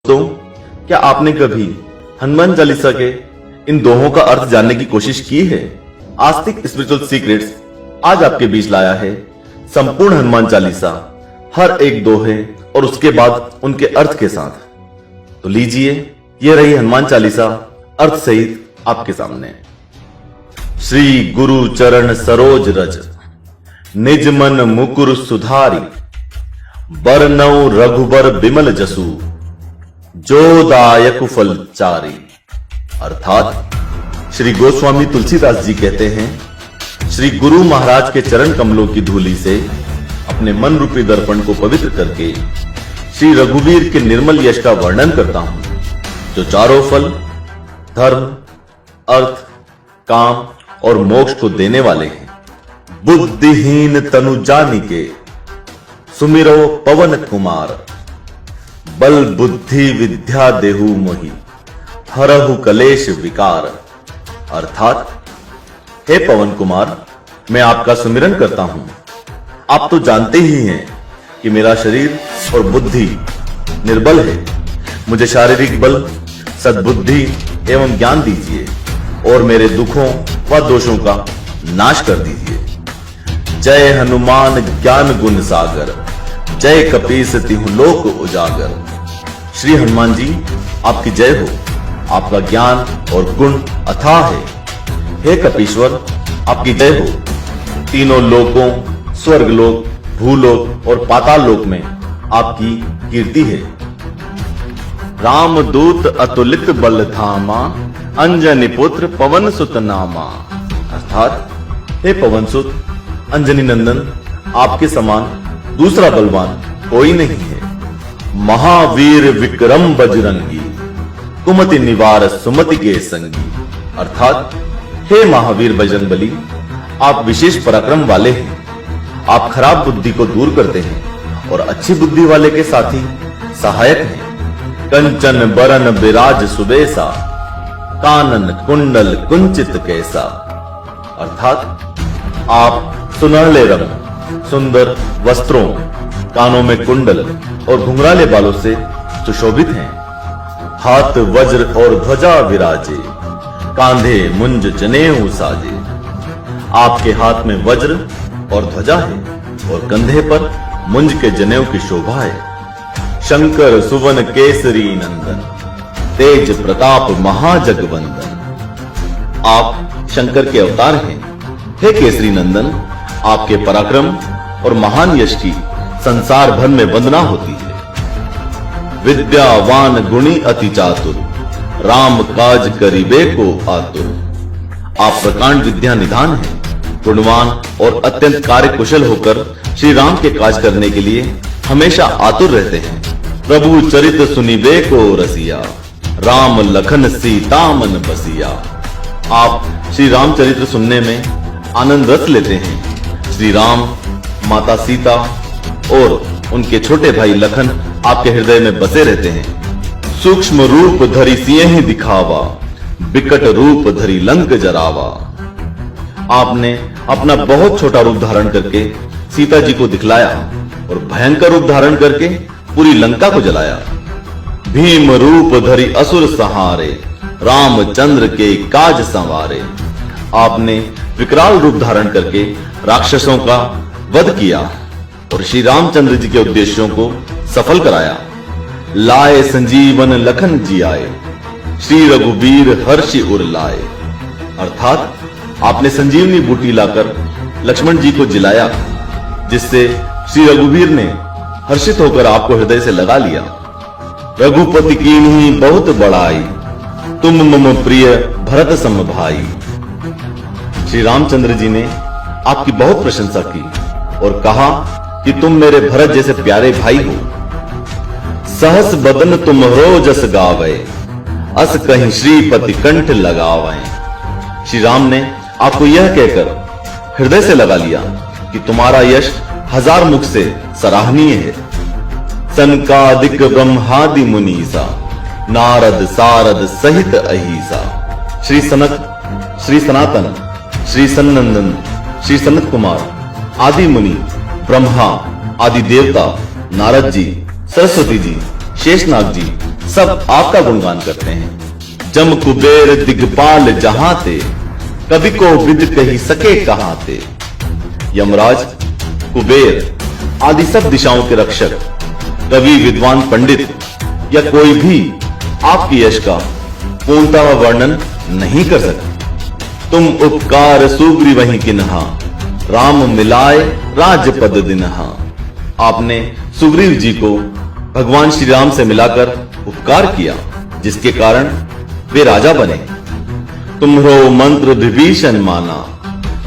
दोस्तों, क्या आपने कभी हनुमान चालीसा के इन दोहों का अर्थ जानने की कोशिश की है? आस्तिक स्पिरिचुअल सीक्रेट्स आज आपके बीच लाया है संपूर्ण हनुमान चालीसा, हर एक दोहे और उसके बाद उनके अर्थ के साथ। तो लीजिए, ये रही हनुमान चालीसा अर्थ सहित आपके सामने। श्री गुरु चरण सरोज रज, निज मन मुकुर सुधारी, बरनौ रघुबर बिमल जसु, जो दायक फल चारी। अर्थात श्री गोस्वामी तुलसीदास जी कहते हैं, श्री गुरु महाराज के चरण कमलों की धूलि से अपने मन रूपी दर्पण को पवित्र करके श्री रघुवीर के निर्मल यश का वर्णन करता हूं, जो चारों फल धर्म, अर्थ, काम और मोक्ष को देने वाले हैं। बुद्धिहीन तनु जानिके, सुमिरो पवन कुमार, बल बुद्धि विद्या देहु मोहि, हरहु कलेश विकार। अर्थात हे पवन कुमार, मैं आपका सुमिरन करता हूं। आप तो जानते ही हैं कि मेरा शरीर और बुद्धि निर्बल है। मुझे शारीरिक बल, सद्बुद्धि एवं ज्ञान दीजिए और मेरे दुखों व दोषों का नाश कर दीजिए। जय हनुमान ज्ञान गुण सागर, जय कपीस तिहु लोक उजागर। श्री हनुमान जी, आपकी जय हो। आपका ज्ञान और गुण अथाह है। हे कपीश्वर, आपकी जय हो। तीनों लोकों, स्वर्गलोक, भूलोक और पाताल लोक में आपकी कीर्ति है। रामदूत अतुलित बल धामा, अंजनी पुत्र पवन सुत नामा। अर्थात हे पवन सुत, अंजनी नंदन, आपके समान दूसरा बलवान कोई नहीं है। महावीर विक्रम बजरंगी, कुमति निवार सुमति के संगी। अर्थात हे महावीर बजरंगबली, आप विशेष पराक्रम वाले हैं। आप खराब बुद्धि को दूर करते हैं और अच्छी बुद्धि वाले के साथी सहायक हैं। कंचन बरन बिराज सुबेसा, कानन कुंडल कुंचित कैसा। अर्थात आप सुनहले रंग, सुंदर वस्त्रों, कानों में कुंडल और घुंघराले बालों से सुशोभित हैं। हाथ वज्र और ध्वजा विराजे, कांधे मुंज जनेऊ साजे। आपके हाथ में वज्र और ध्वजा है और कंधे पर मुंज के जनेऊ की शोभा है। शंकर सुवन केसरी नंदन, तेज प्रताप महाजगवंदन। आप शंकर के अवतार हैं। हे केसरी नंदन, आपके पराक्रम और महान यश की संसार भर में वंदना होती है। विद्यावान गुणी अति चातुर, राम काज करिबे को आतुर। आप प्रकांड विद्या निधान हैं, गुणवान और अत्यंत कार्य कुशल होकर श्री राम के काज करने के लिए हमेशा आतुर रहते हैं। प्रभु चरित सुनिबे को रसिया, राम लखन सीता मन बसिया। आप श्री राम चरित्र सुनने में आनंद रस लेते हैं। श्री राम, माता सीता और उनके छोटे भाई लखन आपके हृदय में बसे रहते हैं। सूक्ष्म रूप धरि सिंह दिखावा, बिकट रूप धरि लंक जरावा। आपने अपना बहुत छोटा रूप धारण करके सीता जी को दिखलाया और भयंकर रूप धारण करके पूरी लंका को जलाया। भीम रूप धरि असुर सहारे, रामचंद्र के काज संवारे। आपने विकराल रूप धारण करके राक्षसों का वध किया और श्री रामचंद्र जी के उद्देश्यों को सफल कराया। लाए संजीवन लखन जी आए, श्री रघुवीर हर्षि उर लाए। अर्थात आपने संजीवनी बूटी लाकर लक्ष्मण जी को जिलाया, जिससे श्री रघुवीर ने हर्षित होकर आपको हृदय से लगा लिया। रघुपति कीन्ही बहुत बड़ाई, तुम मम प्रिय भरत सम भाई। श्री रामचंद्र जी ने आपकी बहुत प्रशंसा की और कहा कि तुम मेरे भरत जैसे प्यारे भाई हो। सहस बदन तुम्हरो जस गावे, अस कहीं श्रीपति कंठ लगावे। श्री राम ने आपको यह कहकर हृदय से लगा लिया कि तुम्हारा यश हजार मुख से सराहनीय है। सनकादिक ब्रह्मादि मुनीसा, नारद सारद सहित अहिसा। श्री सनक, श्री सनातन, श्री सन्नंदन, श्री सनत कुमार आदि मुनि, ब्रह्मा आदि देवता, नारद जी, सरस्वती जी, शेषनाग जी, सब आपका गुणगान करते हैं। जम कुबेर दिग्पाल जहां थे, कवि को विद कही सके कहां थे। यमराज, कुबेर आदि सब दिशाओं के रक्षक, कवि, विद्वान, पंडित या कोई भी आपकी यश का पूर्णतः वर्णन नहीं कर सकते। तुम उपकार सुग्रीव वहीं किन्हा, राम मिलाए राजपद दिन्हा। आपने सुग्रीव जी को भगवान श्री राम से मिलाकर उपकार किया, जिसके कारण वे राजा बने। तुम्हरो मंत्र विभीषण माना,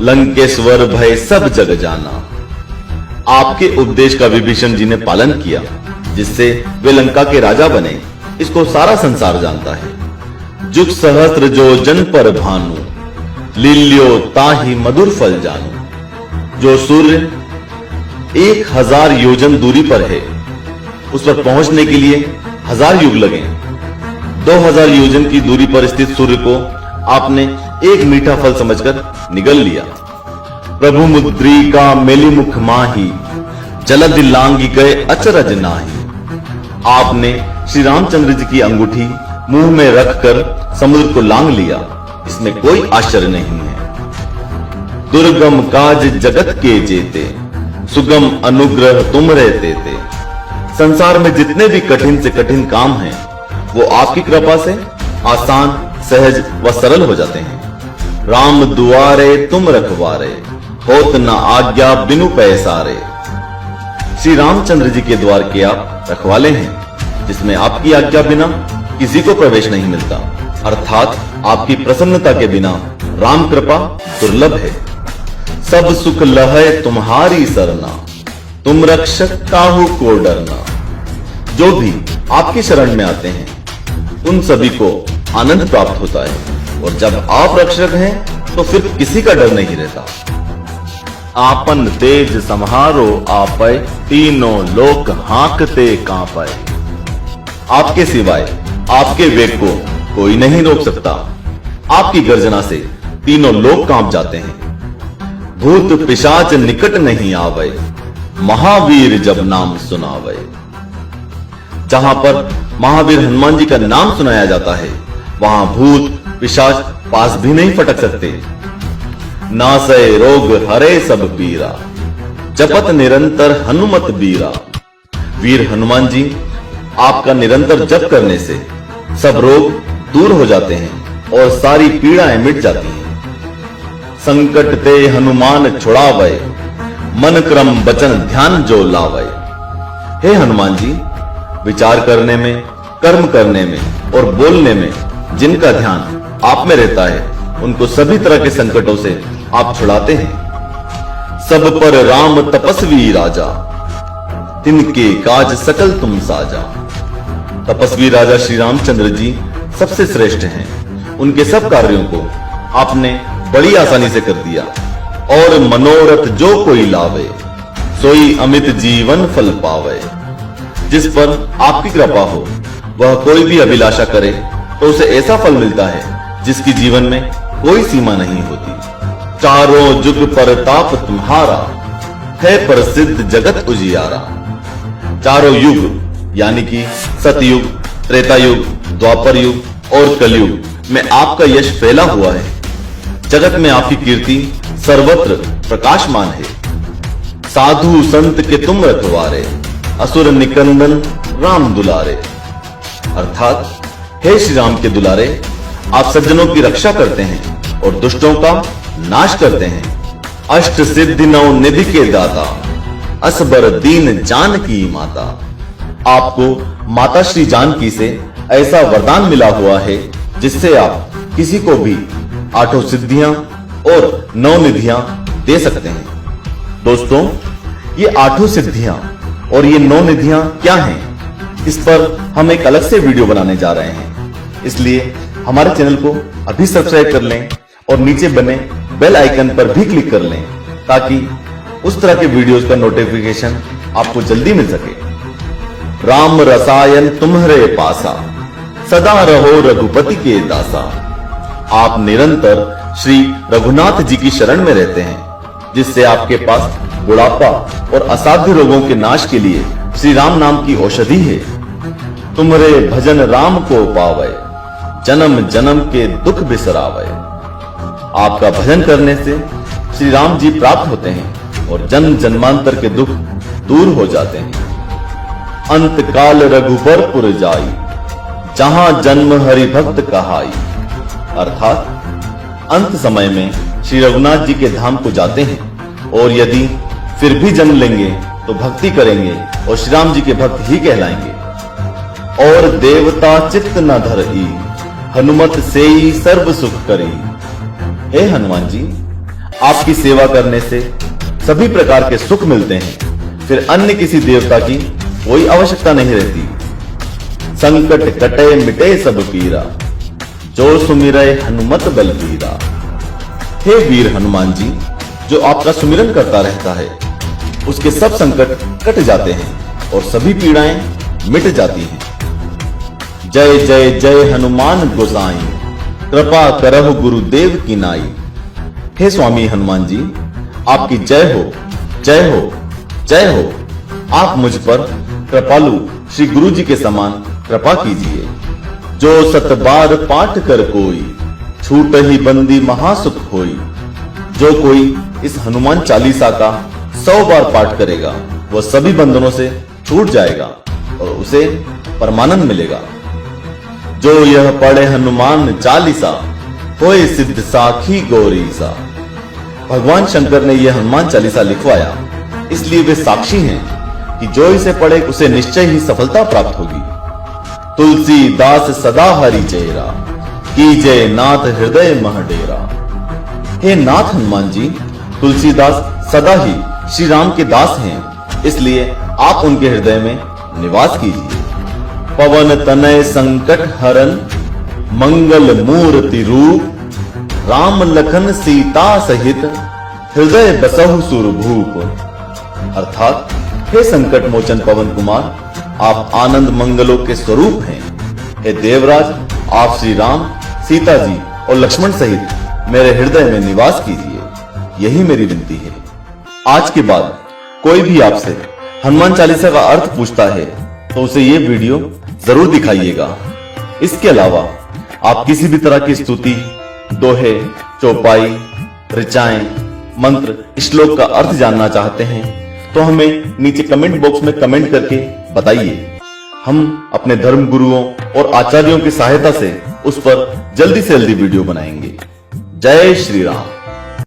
लंकेश्वर भय सब जग जाना। आपके उपदेश का विभीषण जी ने पालन किया, जिससे वे लंका के राजा बने। इसको सारा संसार जानता है। जुग सहस्त्र जो जन पर भानु, लील्यो ताहि मधुर फल जानू। जो सूर्य 1000 योजन दूरी पर है, उस पर पहुंचने के लिए 1000 युग लगे। 2000 योजन की दूरी पर स्थित सूर्य को आपने एक मीठा फल समझकर निगल लिया। प्रभु मुद्रिका मेली मुख माही, जलद लांगी गए अचरज नाही। आपने श्री रामचंद्र जी की अंगूठी मुंह में रखकर समुद्र को लांग लिया। इसमें कोई आश्चर्य नहीं है। दुर्गम काज जगत के जेते, सुगम अनुग्रह तुमरे देते। संसार में जितने भी कठिन से कठिन काम हैं, वो आपकी कृपा से आसान, सहज व सरल हो जाते हैं। राम दुआरे तुम रखवारे, होत न आज्ञा बिनु पैसारे। श्री रामचंद्र जी के द्वार के आप रखवाले हैं, जिसमें आपकी आज्ञा बिना किसी को प्रवेश नहीं मिलता। अर्थात आपकी प्रसन्नता के बिना राम कृपा दुर्लभ है। सब सुख लहै तुम्हारी सरना, तुम रक्षक काहू को डरना। जो भी आपकी शरण में आते हैं, उन सभी को आनंद प्राप्त होता है। और जब आप रक्षक हैं, तो फिर किसी का डर नहीं रहता। आपन तेज सम्हारो आपै, तीनों लोक हाँकते कांपै। आपके सिवाय आपके वेग को कोई नहीं रोक सकता। आपकी गर्जना से तीनों लोग कांप जाते हैं। भूत पिशाच निकट नहीं आवे, महावीर जब नाम सुनावे। जहां पर महावीर हनुमान जी का नाम सुनाया जाता है, वहां भूत पिशाच पास भी नहीं फटक सकते। नासै रोग हरे सब पीरा, जपत निरंतर हनुमत बीरा। वीर हनुमान जी, आपका निरंतर जप करने से सब रोग दूर हो जाते हैं और सारी पीड़ाएं मिट जाती हैं। संकट ते हनुमान छुड़ावे, मन क्रम वचन ध्यान जो लावे। हे हनुमान जी, विचार करने में, कर्म करने में और बोलने में जिनका ध्यान आप में रहता है, उनको सभी तरह के संकटों से आप छुड़ाते हैं। सब पर राम तपस्वी राजा, तिनके काज सकल तुम साजा। तपस्वी राजा श्री रामचंद्र जी सबसे श्रेष्ठ हैं। उनके सब कार्यों को आपने बड़ी आसानी से कर दिया। और मनोरथ जो कोई लावे, सोई अमित जीवन फल पावे। जिस पर आपकी कृपा हो, वह कोई भी अभिलाषा करे तो उसे ऐसा फल मिलता है जिसकी जीवन में कोई सीमा नहीं होती। चारों जुग परताप तुम्हारा, है प्रसिद्ध जगत उजियारा। चारों युग यानी कि सतयुग, त्रेता युग, द्वापर युग और कलयुग में आपका यश फैला हुआ है। जगत में आपकी कीर्ति सर्वत्र प्रकाशमान है। साधु संत के तुम रखवारे, असुर निकंदन राम दुलारे। अर्थात हे श्री राम के दुलारे, आप सज्जनों की रक्षा करते हैं और दुष्टों का नाश करते हैं। अष्ट सिद्धि नौ निधि के दाता, असबर दीन जानकी माता। आपको माता श्री जानकी से ऐसा वरदान मिला हुआ है, जिससे आप किसी को भी 8 सिद्धियां और 9 निधियां दे सकते हैं। दोस्तों, ये 8 सिद्धियां और ये 9 निधियां क्या हैं, इस पर हम एक अलग से वीडियो बनाने जा रहे हैं। इसलिए हमारे चैनल को अभी सब्सक्राइब कर लें और नीचे बने बेल आइकन पर भी क्लिक कर लें, ताकि उस तरह के वीडियोस का नोटिफिकेशन आपको जल्दी मिल सके। राम रसायन तुम्हारे पासा, सदा रहो रघुपति के दासा। आप निरंतर श्री रघुनाथ जी की शरण में रहते हैं, जिससे आपके पास बुढ़ापा और असाध्य रोगों के नाश के लिए श्री राम नाम की औषधि है। तुम्हारे भजन राम को पावे, जन्म जन्म के दुख बिसरावे। आपका भजन करने से श्री राम जी प्राप्त होते हैं और जन्म जन्मांतर के दुख दूर हो जाते हैं। अंत काल रघुबर जाई, जहां जन्म हरि भक्त कहाई। अर्थात अंत समय में श्री रघुनाथ जी के धाम को जाते हैं और यदि फिर भी जन्म लेंगे तो भक्ति करेंगे और श्री राम जी के भक्त ही कहलाएंगे। और देवता चित्त न धरई, हनुमत सेई सर्व सुख करी। हे हनुमान जी, आपकी सेवा करने से सभी प्रकार के सुख मिलते हैं, फिर अन्य किसी देवता की कोई आवश्यकता नहीं रहती। संकट कटे मिटे सब पीरा, जो सुमिरै हनुमत बलबीरा। हे वीर हनुमान जी, जो आपका सुमिरन करता रहता है उसके सब संकट कट जाते हैं और सभी पीड़ाएं मिट जाती हैं। जय जय जय हनुमान गोसाई, कृपा करहु गुरुदेव की नाई। हे स्वामी हनुमान जी, आपकी जय हो, जय हो, जय हो। आप मुझ पर कृपालु श्री गुरु जी के समान कृपा कीजिए। जो सत बार पाठ कर कोई, छूट ही बंदी महासुख होई। जो कोई इस हनुमान चालीसा का 100 बार पाठ करेगा वह सभी बंधनों से छूट जाएगा और उसे परमानंद मिलेगा। जो यह पढ़े हनुमान चालीसा, होए सिद्ध साखी गौरीसा। भगवान शंकर ने यह हनुमान चालीसा लिखवाया, इसलिए वे साक्षी हैं कि जो इसे पढ़े उसे निश्चय ही सफलता प्राप्त होगी। तुलसीदास सदा हरि चेरा, कीजय नाथ हृदय मह डेरा। हे नाथ हनुमान जी, तुलसीदास सदा ही श्री राम के दास हैं, इसलिए आप उनके हृदय में निवास कीजिए। पवन तनय संकट हरन, मंगल मूर्ति रूप। राम लखन सीता सहित, हृदय बसहु सुरभूप। अर्थात हे संकट मोचन पवन कुमार, आप आनंद मंगलों के स्वरूप हैं। हे देवराज, आप श्री राम, सीता जी और लक्ष्मण सहित मेरे हृदय में निवास कीजिए, यही मेरी विनती है। आज के बाद कोई भी आपसे हनुमान चालीसा का अर्थ पूछता है तो उसे ये वीडियो जरूर दिखाइएगा। इसके अलावा आप किसी भी तरह की स्तुति, दोहे, चौपाई, ऋचाएं, मंत्र, श्लोक का अर्थ जानना चाहते हैं तो हमें नीचे कमेंट बॉक्स में कमेंट करके बताइए। हम अपने धर्म गुरुओं और आचार्यों की सहायता से उस पर जल्दी से जल्दी वीडियो बनाएंगे। जय श्री राम।